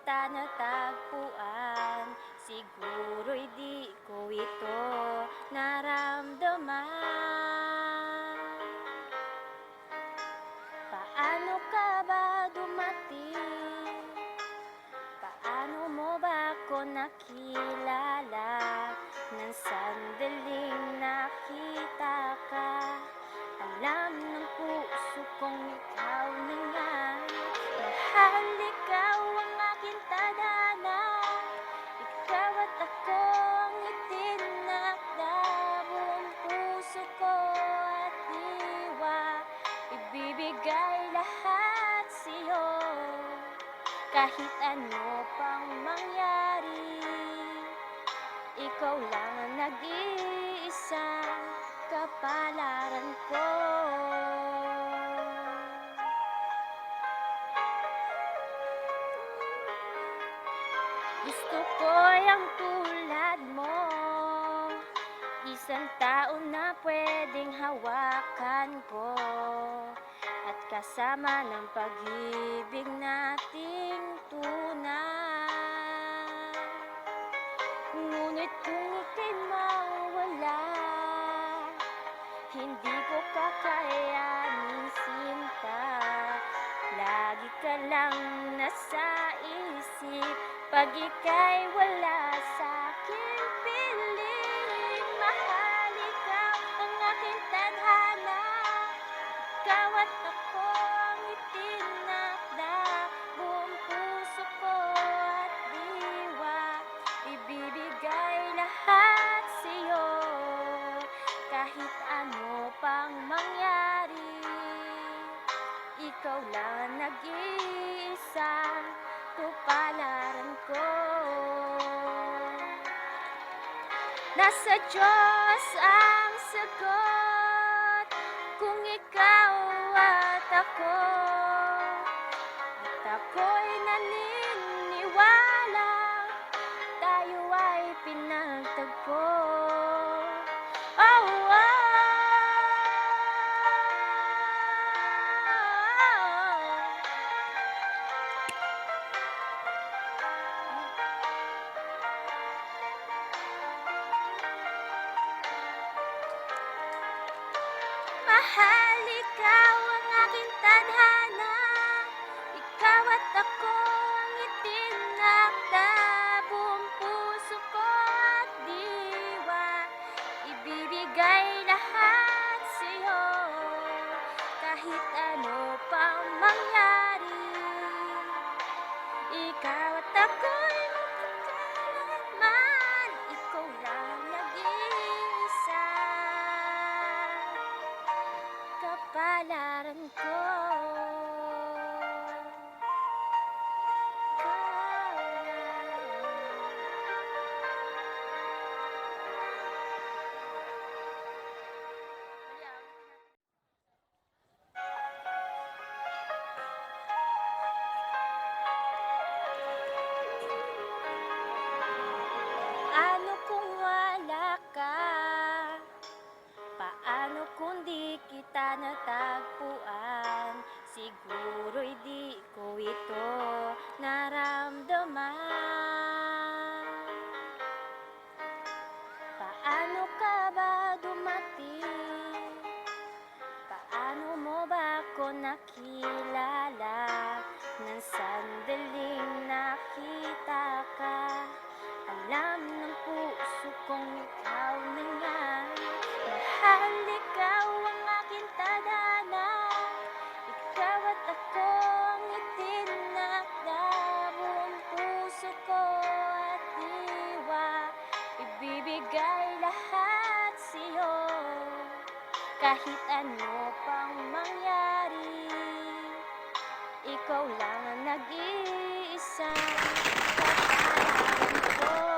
kita natagpuan, siguro'y di ko ito naramdaman. Paano ka ba dumating? Paano mo ba ako nakilala? Nang sandaling nakita ka, alam ng puso kong ikaw na nga. Mahal, ikaw ang aking tadhana, ikaw at ako ang itinakda. Buong puso ko at diwa, ibibigay lahat sa'yo. Kahit ano pang mangyari, ikaw lang ang nag-iisang kapalaran ko. Gusto ko ang tulad mo, isang tao na pwedeng hawakan ko, at kasama ng pag-ibig nating tunay. Ngunit kung ika'y mawala, hindi ko kakayanin sinta. Lagi ka lang nasa isip, pag ika'y wala sa'king piling. Mahal, ikaw ang aking tadhana, ikaw at ako ang itinakda. Buong puso ko at diwa, ibibigay lahat sa'yo. Kahit ano pang mangyari, ikaw lang ang nag-iisang kapalaran ko. Nasa Diyos ang sagot, kung ikaw at ako. At ako'y naniniwala, tayo ay pinagtagpo. Oh, oh. Mahal, ikaw ang aking tadhana, ikaw at ako ang itinakda. Buong puso ko at diwa, ibibigay lahat sa'yo. Kahit ano pang mangyari, ikaw at ako'y magkakailanman. Ikaw lang nag-iisa, kapalaran ko. Ano kung wala ka? Paano kung di kita natagpuan? Siguro'y di ko ito naramdaman. Paano ka ba dumating? Paano mo ba ako nakilala? Nang sandaling nakita ka, alam ng puso kong ikaw na nga. Mahal, ikaw ang aking tadhana, ikaw at ako ang itinakda. Buong puso ko at diwa, ibibigay lahat sa'yo. Kahit ano pang mangyari, ikaw lang ang nag-iisang kapalaran ko.